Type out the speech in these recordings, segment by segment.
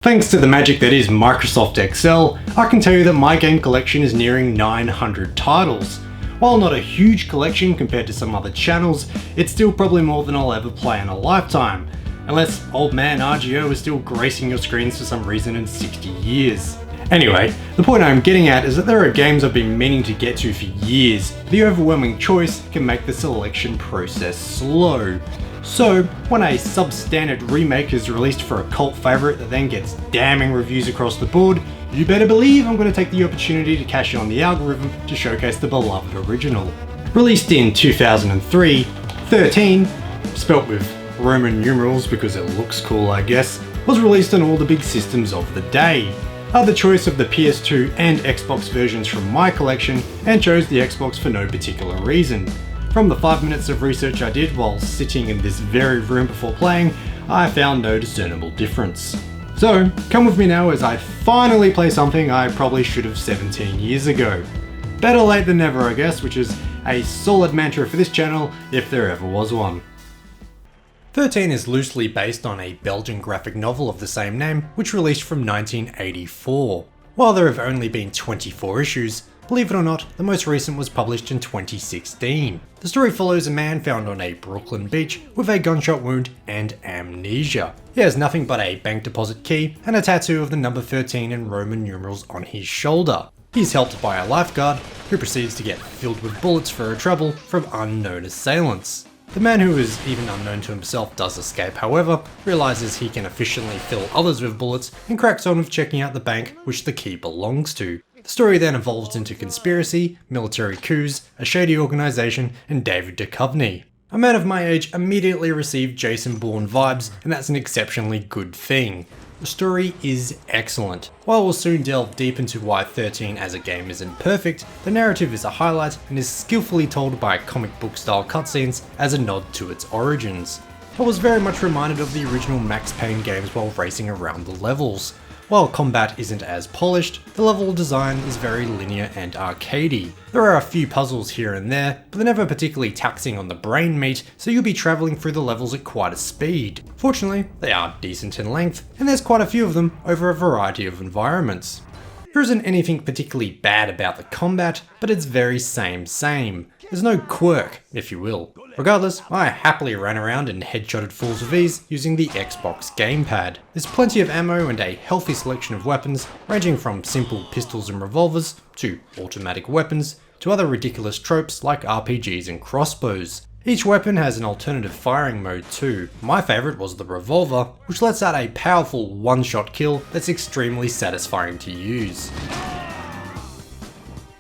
Thanks to the magic that is Microsoft Excel, I can tell you that my game collection is nearing 900 titles. While not a huge collection compared to some other channels, it's still probably more than I'll ever play in a lifetime. Unless old man RGO is still gracing your screens for some reason in 60 years. Anyway, the point I'm getting at is that there are games I've been meaning to get to for years. The overwhelming choice can make the selection process slow. So, when a substandard remake is released for a cult favourite that then gets damning reviews across the board, you better believe I'm going to take the opportunity to cash in on the algorithm to showcase the beloved original. Released in 2003, XIII, spelt with Roman numerals because it looks cool I guess, was released on all the big systems of the day. I had the choice of the PS2 and Xbox versions from my collection and chose the Xbox for no particular reason. From the 5 minutes of research I did while sitting in this very room before playing, I found no discernible difference. So, come with me now as I finally play something I probably should have 17 years ago. Better late than never I guess, which is a solid mantra for this channel if there ever was one. XIII is loosely based on a Belgian graphic novel of the same name, which released from 1984. While there have only been 24 issues, believe it or not, the most recent was published in 2016. The story follows a man found on a Brooklyn beach with a gunshot wound and amnesia. He has nothing but a bank deposit key and a tattoo of the number 13 in Roman numerals on his shoulder. He's helped by a lifeguard, who proceeds to get filled with bullets for a trouble from unknown assailants. The man, who is even unknown to himself, does escape however, realizes he can efficiently fill others with bullets and cracks on with checking out the bank which the key belongs to. The story then evolves into conspiracy, military coups, a shady organisation, and David Duchovny. A man of my age immediately received Jason Bourne vibes, and that's an exceptionally good thing. The story is excellent. While we'll soon delve deep into why XIII as a game isn't perfect, the narrative is a highlight and is skillfully told by comic book style cutscenes as a nod to its origins. I was very much reminded of the original Max Payne games while racing around the levels. While combat isn't as polished, the level design is very linear and arcadey. There are a few puzzles here and there, but they're never particularly taxing on the brain meat, so you'll be travelling through the levels at quite a speed. Fortunately, they are decent in length, and there's quite a few of them over a variety of environments. There isn't anything particularly bad about the combat, but it's very same. There's no quirk, if you will. Regardless, I happily ran around and headshotted fools with ease using the Xbox gamepad. There's plenty of ammo and a healthy selection of weapons, ranging from simple pistols and revolvers, to automatic weapons, to other ridiculous tropes like RPGs and crossbows. Each weapon has an alternative firing mode too. My favourite was the revolver, which lets out a powerful one-shot kill that's extremely satisfying to use.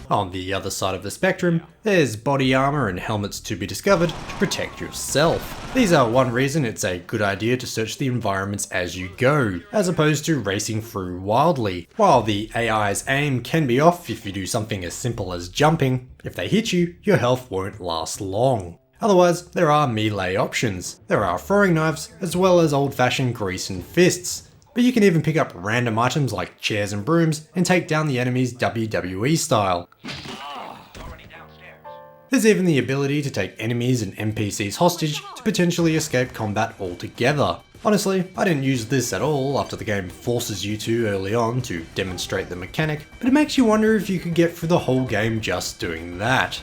On the other side of the spectrum, there's body armor and helmets to be discovered to protect yourself. These are one reason it's a good idea to search the environments as you go, as opposed to racing through wildly. While the AI's aim can be off if you do something as simple as jumping, if they hit you, your health won't last long. Otherwise, there are melee options. There are throwing knives, as well as old-fashioned grease and fists. But you can even pick up random items like chairs and brooms and take down the enemies WWE style. There's even the ability to take enemies and NPCs hostage to potentially escape combat altogether. Honestly, I didn't use this at all after the game forces you to early on to demonstrate the mechanic, but it makes you wonder if you could get through the whole game just doing that.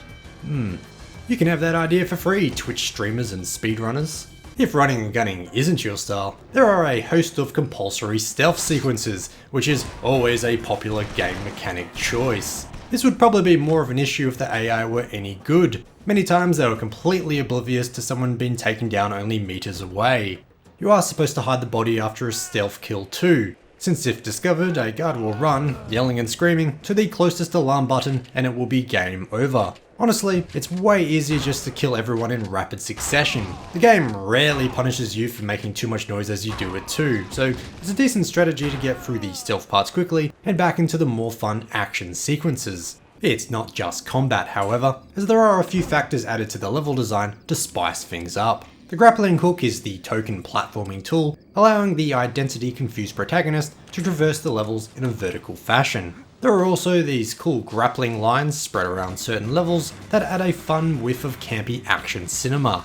You can have that idea for free, Twitch streamers and speedrunners. If running and gunning isn't your style, there are a host of compulsory stealth sequences, which is always a popular game mechanic choice. This would probably be more of an issue if the AI were any good. Many times they were completely oblivious to someone being taken down only meters away. You are supposed to hide the body after a stealth kill too, since if discovered, a guard will run, yelling and screaming, to the closest alarm button and it will be game over. Honestly, it's way easier just to kill everyone in rapid succession. The game rarely punishes you for making too much noise as you do it too, so it's a decent strategy to get through the stealth parts quickly and back into the more fun action sequences. It's not just combat however, as there are a few factors added to the level design to spice things up. The Grappling Hook is the token platforming tool, allowing the identity confused protagonist to traverse the levels in a vertical fashion. There are also these cool grappling lines spread around certain levels that add a fun whiff of campy action cinema.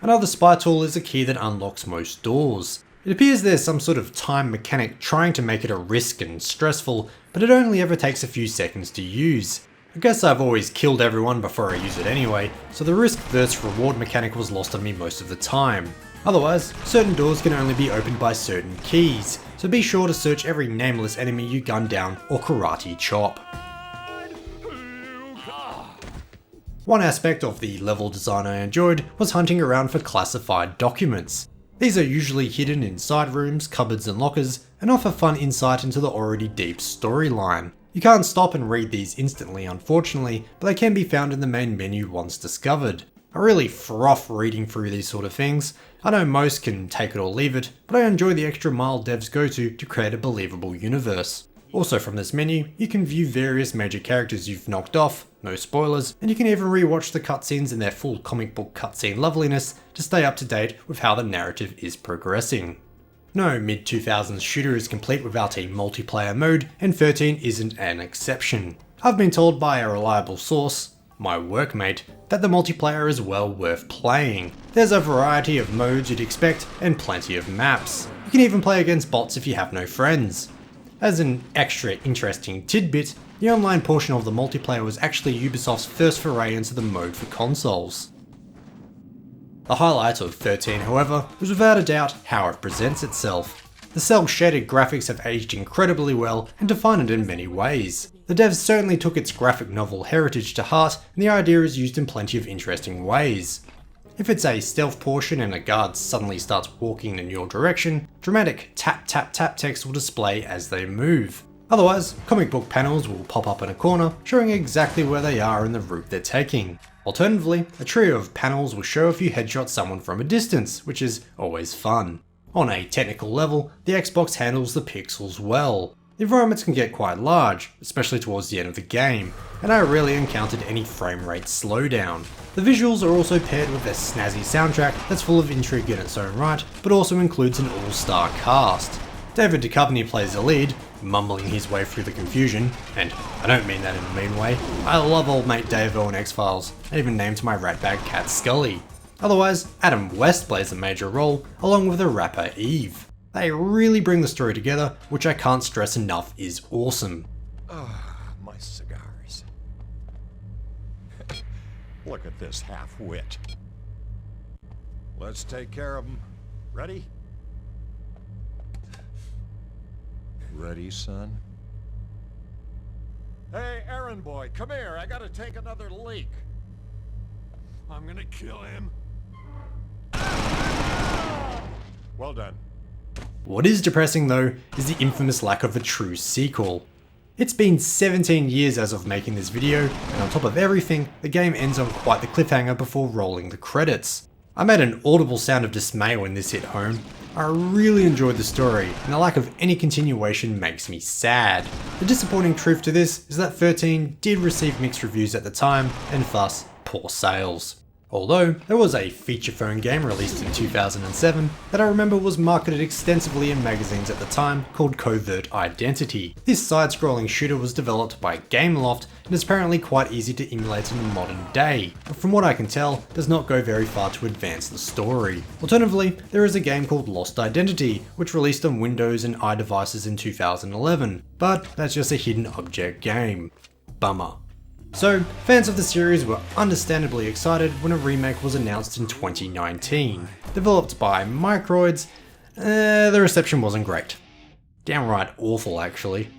Another spy tool is a key that unlocks most doors. It appears there's some sort of time mechanic trying to make it a risk and stressful, but it only ever takes a few seconds to use. I guess I've always killed everyone before I use it anyway, so the risk versus reward mechanic was lost on me most of the time. Otherwise, certain doors can only be opened by certain keys, so be sure to search every nameless enemy you gun down or karate chop. One aspect of the level design I enjoyed was hunting around for classified documents. These are usually hidden in side rooms, cupboards and lockers, and offer fun insight into the already deep storyline. You can't stop and read these instantly unfortunately, but they can be found in the main menu once discovered. I really froth reading through these sort of things. I know most can take it or leave it, but I enjoy the extra mile devs go to create a believable universe. Also from this menu, you can view various major characters you've knocked off, no spoilers, and you can even rewatch the cutscenes in their full comic book cutscene loveliness to stay up to date with how the narrative is progressing. No mid-2000s shooter is complete without a multiplayer mode, and 13 isn't an exception. I've been told by a reliable source, my workmate, that the multiplayer is well worth playing. There's a variety of modes you'd expect, and plenty of maps. You can even play against bots if you have no friends. As an extra interesting tidbit, the online portion of the multiplayer was actually Ubisoft's first foray into the mode for consoles. The highlight of 13, however, was without a doubt how it presents itself. The cel-shaded graphics have aged incredibly well and define it in many ways. The devs certainly took its graphic novel heritage to heart, and the idea is used in plenty of interesting ways. If it's a stealth portion and a guard suddenly starts walking in your direction, dramatic tap tap tap text will display as they move. Otherwise, comic book panels will pop up in a corner, showing exactly where they are in the route they're taking. Alternatively, a trio of panels will show if you headshot someone from a distance, which is always fun. On a technical level, the Xbox handles the pixels well. The environments can get quite large, especially towards the end of the game, and I rarely encountered any frame rate slowdown. The visuals are also paired with a snazzy soundtrack that's full of intrigue in its own right, but also includes an all-star cast. David Duchovny plays the lead, mumbling his way through the confusion, and I don't mean that in a mean way. I love old mate Davo on X-Files. I even named my ratbag cat Scully. Otherwise, Adam West plays a major role, along with the rapper Eve. They really bring the story together, which I can't stress enough is awesome. My cigars. Look at this half-wit. Let's take care of him. Ready? Ready, son? Hey, errand boy, come here. I gotta take another leak. I'm gonna kill him. Well done. What is depressing though, is the infamous lack of a true sequel. It's been 17 years as of making this video, and on top of everything, the game ends on quite the cliffhanger before rolling the credits. I made an audible sound of dismay when this hit home. I really enjoyed the story, and the lack of any continuation makes me sad. The disappointing truth to this is that 13 did receive mixed reviews at the time, and thus, poor sales. Although, there was a feature phone game released in 2007 that I remember was marketed extensively in magazines at the time called Covert Identity. This side-scrolling shooter was developed by Gameloft and is apparently quite easy to emulate in the modern day, but from what I can tell, does not go very far to advance the story. Alternatively, there is a game called Lost Identity, which released on Windows and iDevices in 2011, but that's just a hidden object game. Bummer. So, fans of the series were understandably excited when a remake was announced in 2019. Developed by Microids, the reception wasn't great. Downright awful actually.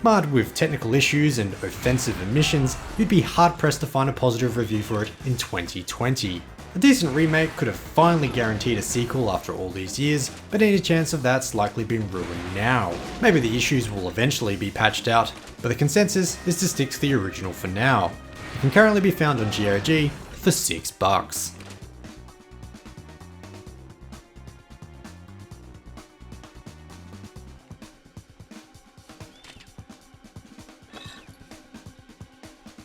Marred with technical issues and offensive omissions, you'd be hard pressed to find a positive review for it in 2020. A decent remake could have finally guaranteed a sequel after all these years, but any chance of that's likely been ruined now. Maybe the issues will eventually be patched out, but the consensus is to stick to the original for now. It can currently be found on GOG for $6.